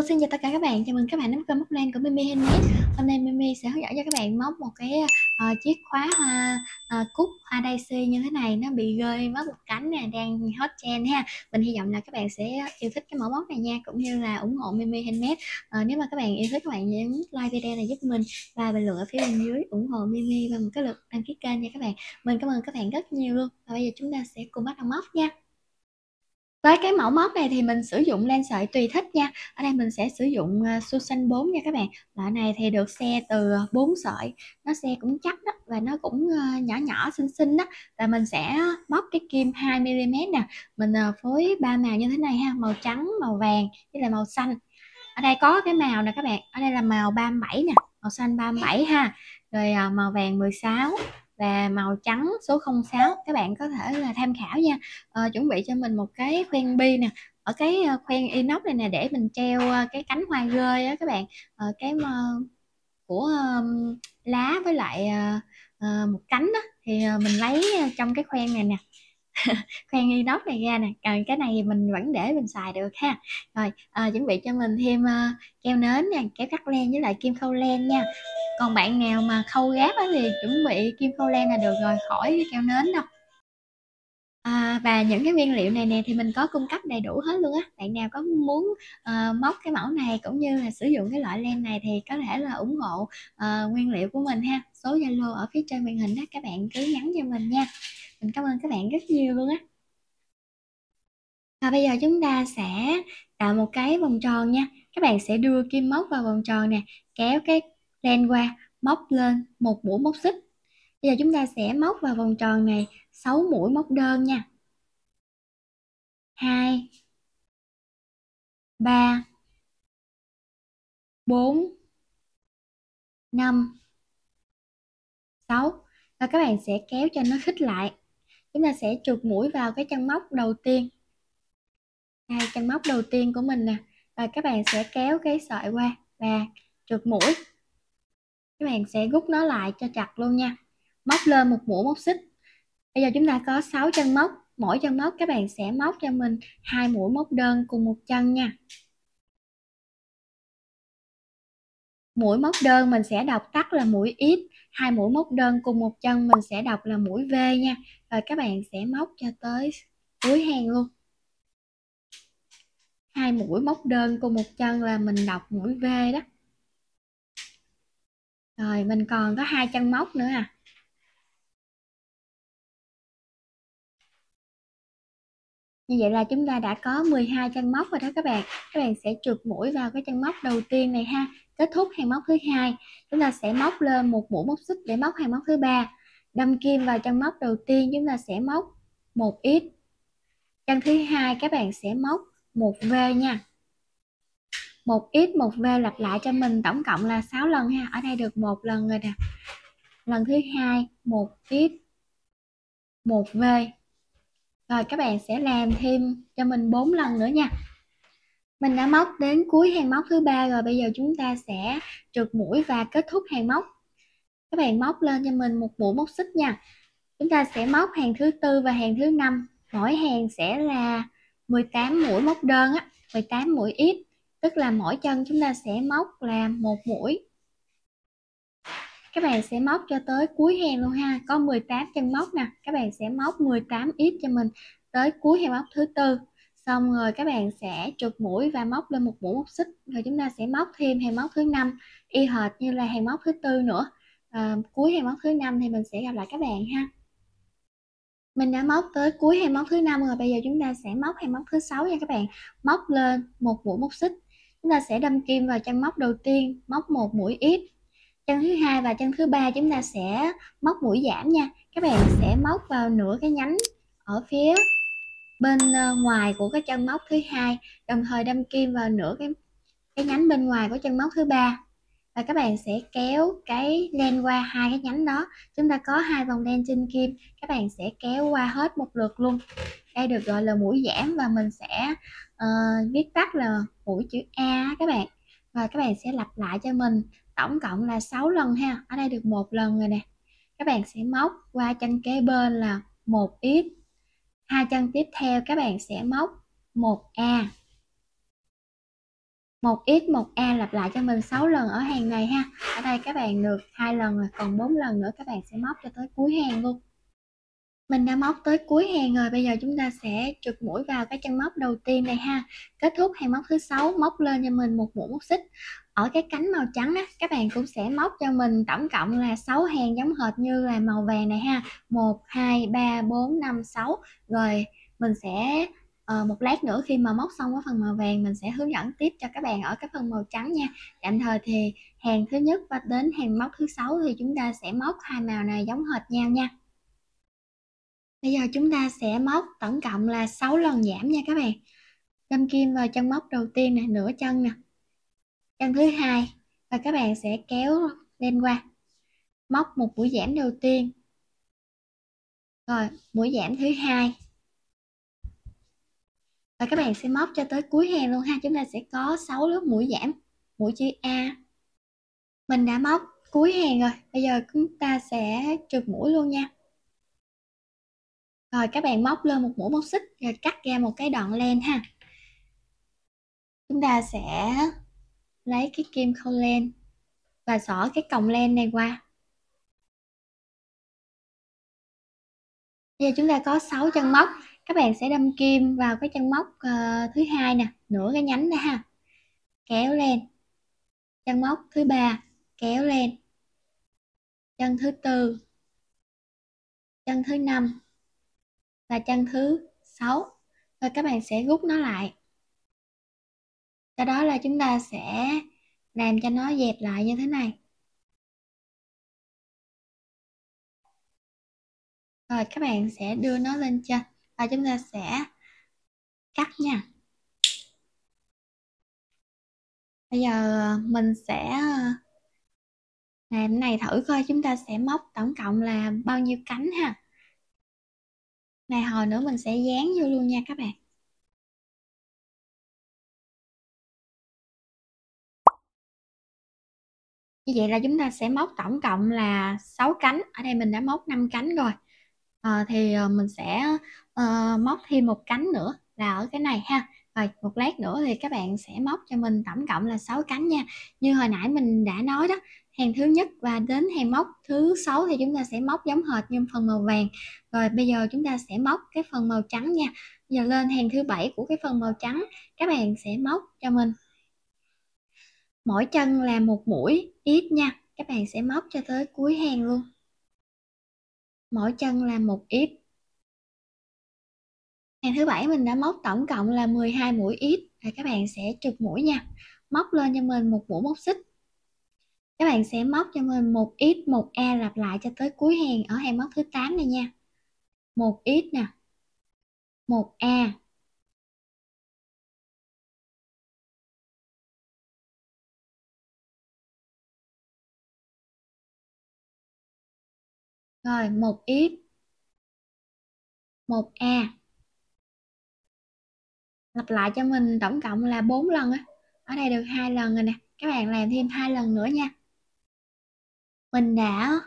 Xin chào tất cả các bạn, chào mừng các bạn đến kênh Móc Len của Mimi Handmade. Hôm nay Mimi sẽ hướng dẫn cho các bạn móc một cái chiếc khóa hoa cúc hoa daisy như thế này. Nó bị rơi mất một cánh nè, đang hot trend ha. Mình hy vọng là các bạn sẽ yêu thích cái mẫu móc này nha, cũng như là ủng hộ Mimi Handmade. Nếu mà các bạn yêu thích, các bạn nhấn like video này giúp mình và bình luận ở phía bên dưới ủng hộ Mimi và một cái lượt đăng ký kênh nha các bạn. Mình cảm ơn các bạn rất nhiều luôn. Và bây giờ chúng ta sẽ cùng bắt đầu móc nha. Với cái mẫu móc này thì mình sử dụng len sợi tùy thích nha. Ở đây mình sẽ sử dụng Susan 4 nha các bạn. Loại này thì được xe từ 4 sợi. Nó xe cũng chắc đó và nó cũng nhỏ nhỏ xinh xinh đó. Và mình sẽ móc cái kim 2mm nè. Mình phối 3 màu như thế này ha, màu trắng, màu vàng với là màu xanh. Ở đây có cái màu nè các bạn. Ở đây là màu 37 nè, màu xanh 37 ha. Rồi màu vàng 16 và màu trắng số 06. Các bạn có thể là tham khảo nha. Chuẩn bị cho mình một cái khoen bi nè, ở cái khoen inox này nè, để mình treo cái cánh hoa rơi á các bạn. Cái của lá với lại một cánh đó thì mình lấy trong cái khoen này nè, khoen inox này ra nè. Còn cái này thì mình vẫn để mình xài được ha. Rồi chuẩn bị cho mình thêm keo nến nè, kéo cắt len với lại kim khâu len nha. Còn bạn nào mà khâu gáp thì chuẩn bị kim khâu len là được rồi, khỏi keo nến đâu. Và những cái nguyên liệu này nè thì mình có cung cấp đầy đủ hết luôn á. Bạn nào có muốn móc cái mẫu này cũng như là sử dụng cái loại len này thì có thể là ủng hộ nguyên liệu của mình ha. Số Zalo ở phía trên màn hình đó, các bạn cứ nhắn cho mình nha. Mình cảm ơn các bạn rất nhiều luôn á. Và bây giờ chúng ta sẽ tạo một cái vòng tròn nha. Các bạn sẽ đưa kim móc vào vòng tròn nè, kéo cái len qua, móc lên một mũi móc xích. Bây giờ chúng ta sẽ móc vào vòng tròn này 6 mũi móc đơn nha. 2 3 4 5 6. Và các bạn sẽ kéo cho nó khít lại. Chúng ta sẽ trượt mũi vào cái chân móc đầu tiên. Đây, chân móc đầu tiên của mình nè. Và các bạn sẽ kéo cái sợi qua và trượt mũi. Các bạn sẽ rút nó lại cho chặt luôn nha. Móc lên một mũi móc xích. Bây giờ chúng ta có 6 chân móc. Mỗi chân móc các bạn sẽ móc cho mình 2 mũi móc đơn cùng một chân nha. Mũi móc đơn mình sẽ đọc tắt là mũi X. 2 mũi móc đơn cùng một chân mình sẽ đọc là mũi V nha. Rồi các bạn sẽ móc cho tới cuối hàng luôn. 2 mũi móc đơn cùng một chân là mình đọc mũi V đó. Rồi mình còn có 2 chân móc nữa à. Như vậy là chúng ta đã có 12 chân móc rồi đó các bạn. Các bạn sẽ trượt mũi vào cái chân móc đầu tiên này ha. Kết thúc hàng móc thứ hai, chúng ta sẽ móc lên một mũi móc xích để móc hàng móc thứ ba. Đâm kim vào chân móc đầu tiên, chúng ta sẽ móc một ít. Chân thứ hai các bạn sẽ móc một V nha. Một ít một V lặp lại cho mình tổng cộng là 6 lần ha. Ở đây được một lần rồi nè. Lần thứ hai một ít một V. Rồi các bạn sẽ làm thêm cho mình 4 lần nữa nha. Mình đã móc đến cuối hàng móc thứ ba rồi. Bây giờ chúng ta sẽ trượt mũi và kết thúc hàng móc. Các bạn móc lên cho mình một mũi móc xích nha. Chúng ta sẽ móc hàng thứ tư và hàng thứ năm. Mỗi hàng sẽ là 18 mũi móc đơn á, 18 mũi ít, tức là mỗi chân chúng ta sẽ móc là một mũi. Các bạn sẽ móc cho tới cuối hàng luôn ha. Có 18 chân móc nè. Các bạn sẽ móc 18 ít cho mình tới cuối hàng móc thứ tư. Xong rồi các bạn sẽ trượt mũi và móc lên một mũi móc xích. Rồi chúng ta sẽ móc thêm hàng móc thứ năm y hệt như là hàng móc thứ tư nữa. Cuối hàng móc thứ năm thì mình sẽ gặp lại các bạn ha. Mình đã móc tới cuối hàng móc thứ năm rồi. Bây giờ chúng ta sẽ móc hàng móc thứ sáu nha các bạn. Móc lên một mũi móc xích. Chúng ta sẽ đâm kim vào chân móc đầu tiên, móc một mũi ít. Chân thứ hai và chân thứ ba chúng ta sẽ móc mũi giảm nha. Các bạn sẽ móc vào nửa cái nhánh ở phía bên ngoài của cái chân móc thứ hai, đồng thời đâm kim vào nửa cái nhánh bên ngoài của chân móc thứ ba. Và các bạn sẽ kéo cái len qua hai cái nhánh đó. Chúng ta có hai vòng len trên kim, các bạn sẽ kéo qua hết một lượt luôn. Đây được gọi là mũi giảm và mình sẽ viết tắt là mũi chữ A các bạn. Và các bạn sẽ lặp lại cho mình tổng cộng là 6 lần ha. Ở đây được một lần rồi nè. Các bạn sẽ móc qua chân kế bên là một ít. Hai chân tiếp theo các bạn sẽ móc một A. một x một a lặp lại cho mình 6 lần ở hàng này ha. Ở đây các bạn được 2 lần rồi, còn 4 lần nữa các bạn sẽ móc cho tới cuối hàng luôn. Mình đã móc tới cuối hàng rồi, bây giờ chúng ta sẽ trượt mũi vào cái chân móc đầu tiên này ha. Kết thúc hàng móc thứ 6, móc lên cho mình một mũi móc xích. Ở cái cánh màu trắng á, các bạn cũng sẽ móc cho mình tổng cộng là 6 hàng giống hệt như là màu vàng này ha. 1 2 3 4 5 6. Rồi mình sẽ một lát nữa khi mà móc xong cái phần màu vàng mình sẽ hướng dẫn tiếp cho các bạn ở cái phần màu trắng nha. Tạm thời thì hàng thứ nhất và đến hàng móc thứ 6 thì chúng ta sẽ móc hai màu này giống hệt nhau nha. Bây giờ chúng ta sẽ móc tổng cộng là 6 lần giảm nha các bạn. Đâm kim vào chân móc đầu tiên nè, nửa chân nè, chân thứ hai, và các bạn sẽ kéo lên qua, móc một mũi giảm đầu tiên, rồi mũi giảm thứ hai, và các bạn sẽ móc cho tới cuối hàng luôn ha. Chúng ta sẽ có 6 lớp mũi giảm, mũi chữ A. Mình đã móc cuối hàng rồi, bây giờ chúng ta sẽ trượt mũi luôn nha. Rồi các bạn móc lên một mũi móc xích rồi cắt ra một cái đoạn len ha. Chúng ta sẽ lấy cái kim khâu len và xỏ cái còng len này qua. Bây giờ chúng ta có 6 chân móc, các bạn sẽ đâm kim vào cái chân móc thứ hai nè, nửa cái nhánh này ha, kéo lên, chân móc thứ ba kéo lên, chân thứ tư, chân thứ năm và chân thứ 6, rồi các bạn sẽ rút nó lại. Sau đó là chúng ta sẽ làm cho nó dẹp lại như thế này. Rồi các bạn sẽ đưa nó lên trên và chúng ta sẽ cắt nha. Bây giờ mình sẽ làm cái này thử coi chúng ta sẽ móc tổng cộng là bao nhiêu cánh ha. Này hồi nữa mình sẽ dán vô luôn nha các bạn. Như vậy là chúng ta sẽ móc tổng cộng là 6 cánh. Ở đây mình đã móc 5 cánh rồi. Thì mình sẽ móc thêm một cánh nữa là ở cái này ha. Rồi một lát nữa thì các bạn sẽ móc cho mình tổng cộng là 6 cánh nha. Như hồi nãy mình đã nói đó, hàng thứ nhất và đến hàng móc thứ 6 thì chúng ta sẽ móc giống hệt như phần màu vàng. Rồi bây giờ chúng ta sẽ móc cái phần màu trắng nha. Giờ lên hàng thứ 7 của cái phần màu trắng, các bạn sẽ móc cho mình mỗi chân là một mũi ít nha. Các bạn sẽ móc cho tới cuối hàng luôn, mỗi chân là một ít. Hàng thứ 7 mình đã móc tổng cộng là 12 mũi ít, và các bạn sẽ trượt mũi nha. Móc lên cho mình một mũi móc xích, các bạn sẽ móc cho mình một ít một a lặp lại cho tới cuối hàng ở hàng móc thứ 8 này nha. Một ít nè, một a, rồi một ít, một a, lặp lại cho mình tổng cộng là 4 lần á. Ở đây được 2 lần rồi nè, các bạn làm thêm 2 lần nữa nha. Mình đã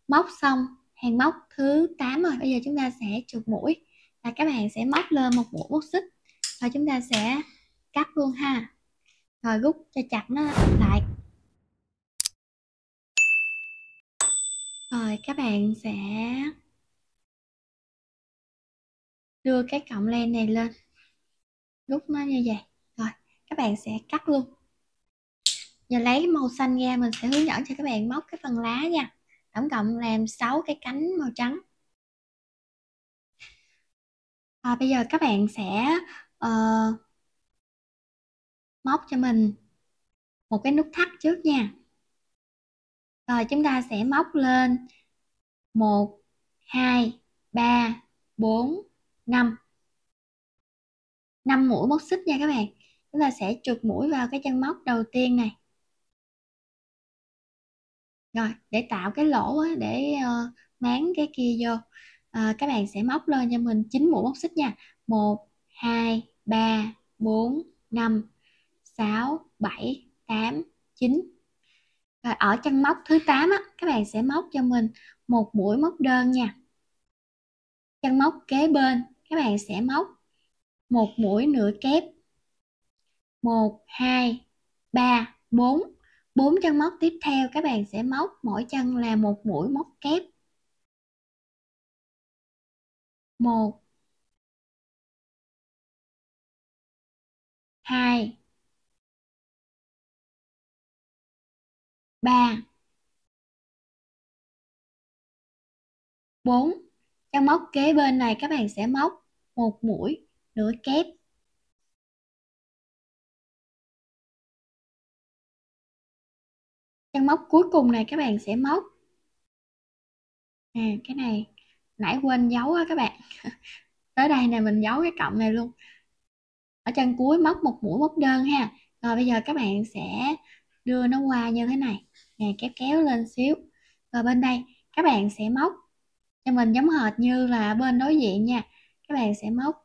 móc xong hàng móc thứ 8 rồi, bây giờ chúng ta sẽ trượt mũi và các bạn sẽ móc lên một mũi móc xích và chúng ta sẽ cắt luôn ha, rồi rút cho chặt nó lại. Rồi các bạn sẽ đưa cái cọng len này lên, rút nó như vậy, rồi các bạn sẽ cắt luôn. Giờ lấy cái màu xanh ra, mình sẽ hướng dẫn cho các bạn móc cái phần lá nha. Tổng cộng làm 6 cái cánh màu trắng. Bây giờ các bạn sẽ móc cho mình một cái nút thắt trước nha. Rồi chúng ta sẽ móc lên 1 2 3 4 5 5 mũi móc xích nha các bạn. Chúng ta sẽ trượt mũi vào cái chân móc đầu tiên này. Rồi để tạo cái lỗ á, để máng cái kia vô, các bạn sẽ móc lên cho mình 9 mũi móc xích nha. 1 2 3 4 5 6 7 8 9. Rồi ở chân móc thứ 8 á, các bạn sẽ móc cho mình một mũi móc đơn nha. Chân móc kế bên các bạn sẽ móc một mũi nửa kép. 1 2 3, 4. 4 chân móc tiếp theo các bạn sẽ móc mỗi chân là một mũi móc kép. 1, 2, 3, 4. Chân móc kế bên này các bạn sẽ móc một mũi nửa kép. Chân móc cuối cùng này các bạn sẽ móc, cái này nãy quên giấu á các bạn. Tới đây này mình giấu cái cộng này luôn. Ở chân cuối móc một mũi móc đơn ha. Rồi bây giờ các bạn sẽ đưa nó qua như thế này nè, kéo kéo lên xíu. Rồi bên đây các bạn sẽ móc cho mình giống hệt như là bên đối diện nha. Các bạn sẽ móc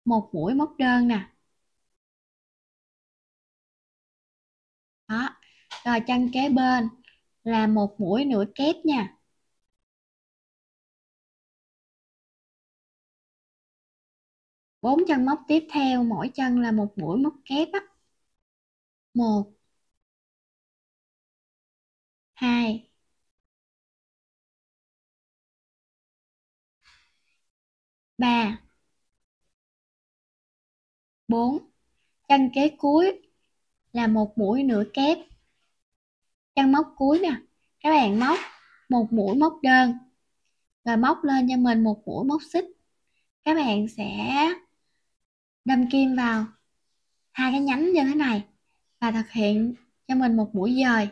một mũi móc đơn nè. Đó. Rồi chân kế bên là một mũi nửa kép nha. 4 chân móc tiếp theo mỗi chân là một mũi móc kép á. 1, 2, 3, 4. Chân kế cuối là một mũi nửa kép. Chân móc cuối nè, các bạn móc một mũi móc đơn, rồi móc lên cho mình một mũi móc xích. Các bạn sẽ đâm kim vào hai cái nhánh như thế này và thực hiện cho mình một mũi dời.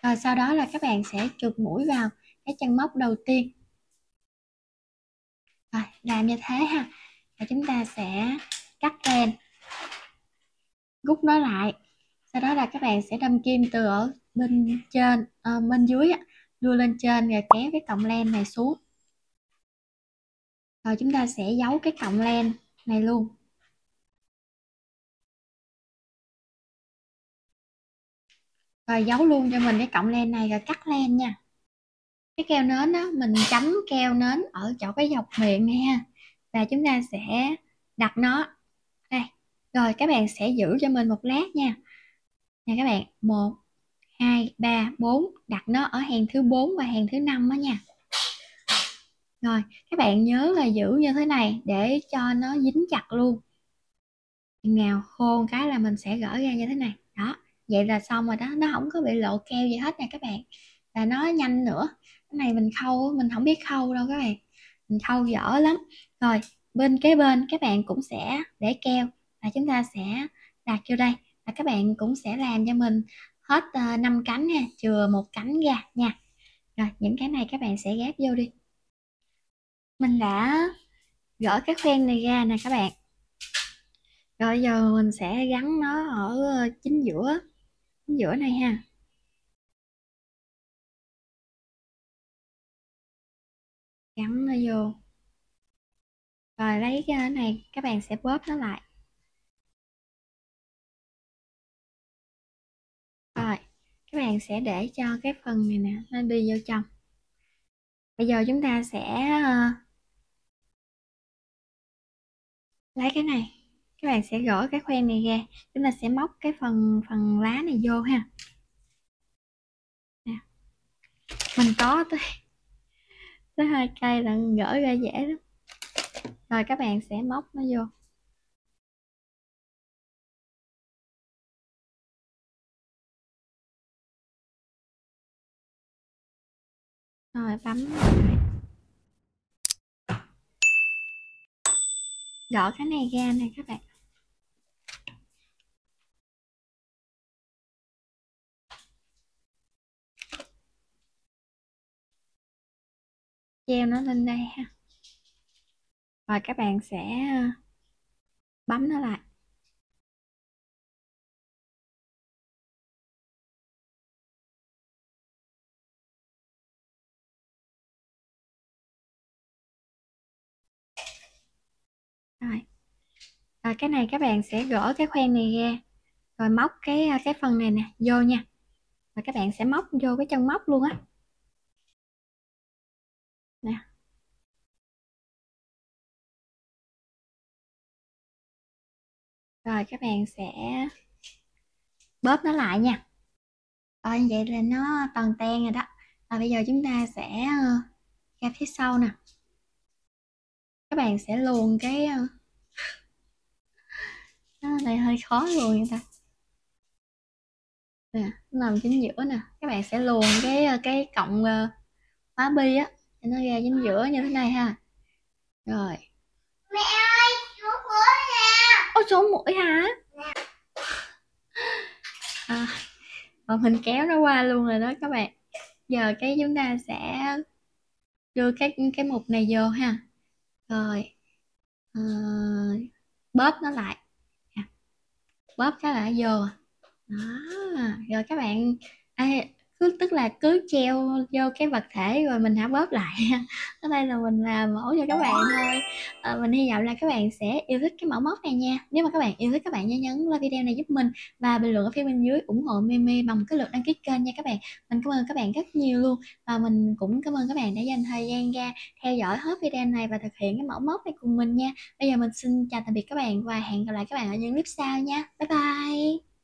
Rồi sau đó là các bạn sẽ chụp mũi vào cái chân móc đầu tiên. Rồi làm như thế ha. Và chúng ta sẽ cắt len, rút nó lại. Sau đó là các bạn sẽ đâm kim từ ở bên trên, bên dưới đưa lên trên rồi kéo cái cọng len này xuống. Rồi chúng ta sẽ giấu cái cọng len này luôn. Rồi giấu luôn cho mình cái cọng len này rồi cắt len nha. Cái keo nến á, mình chấm keo nến ở chỗ cái dọc miệng này ha. Và chúng ta sẽ đặt nó đây. Rồi các bạn sẽ giữ cho mình một lát nha. Nè các bạn, 1, 2, 3, 4. Đặt nó ở hàng thứ 4 và hàng thứ 5 đó nha. Rồi các bạn nhớ là giữ như thế này để cho nó dính chặt luôn. Chừng nào khô cái là mình sẽ gỡ ra như thế này. Đó, vậy là xong rồi đó, nó không có bị lộ keo gì hết nha các bạn. Và nó nhanh nữa. Cái này mình khâu, mình không biết khâu đâu các bạn. Mình khâu dở lắm. Rồi, bên kế bên các bạn cũng sẽ để keo và chúng ta sẽ đặt vô đây. Và các bạn cũng sẽ làm cho mình hết 5 cánh ha, chừa một cánh ra nha. Rồi, những cái này các bạn sẽ ghép vô đi. Mình đã gỡ cái khoen này ra nè các bạn. Rồi giờ mình sẽ gắn nó ở chính giữa này ha. Gắn nó vô. Rồi lấy cái này các bạn sẽ bóp nó lại. Rồi các bạn sẽ để cho cái phần này nè nó đi vô trong. Bây giờ chúng ta sẽ lấy cái này, các bạn sẽ gỡ cái khoen này ra, chúng ta sẽ móc cái phần lá này vô ha. Nè. Mình có tới 2 cây là gỡ ra dễ lắm. Rồi các bạn sẽ móc nó vô. Rồi bấm lại. Gỡ cái này ra nè các bạn. Treo nó lên đây ha. Rồi các bạn sẽ bấm nó lại. Rồi. Rồi cái này các bạn sẽ gỡ cái khoen này ra. Rồi móc cái phần này nè vô nha. Rồi các bạn sẽ móc vô cái chân móc luôn á. Nè. Rồi các bạn sẽ bóp nó lại nha. Rồi như vậy là nó toàn ten rồi đó. Và bây giờ chúng ta sẽ ra phía sau nè. Các bạn sẽ luồn cái nó này hơi khó luồn vậy ta. Nè, nó nằm chính giữa nè. Các bạn sẽ luồn cái cọng khóa bi á cho nó ra chính giữa như thế này ha. Rồi. Mẹ ơi, chú mũi nè. Ôi số mũi hả? À, và mình kéo nó qua luôn rồi đó các bạn. Giờ cái chúng ta sẽ đưa cái mục này vô ha. Rồi ờ, bóp nó lại. À, bóp cái lại vô. Đó. Rồi các bạn tức là cứ treo vô cái vật thể rồi mình hãy bóp lại. Ở đây là mình làm mẫu cho các bạn thôi. Mình hy vọng là các bạn sẽ yêu thích cái mẫu móc này nha. Nếu mà các bạn yêu thích, các bạn nhớ nhấn like video này giúp mình và bình luận ở phía bên dưới ủng hộ Mimi bằng cái lượt đăng ký kênh nha các bạn. Mình cảm ơn các bạn rất nhiều luôn, và mình cũng cảm ơn các bạn đã dành thời gian ra theo dõi hết video này và thực hiện cái mẫu móc này cùng mình nha. Bây giờ mình xin chào tạm biệt các bạn và hẹn gặp lại các bạn ở những clip sau nha. Bye bye.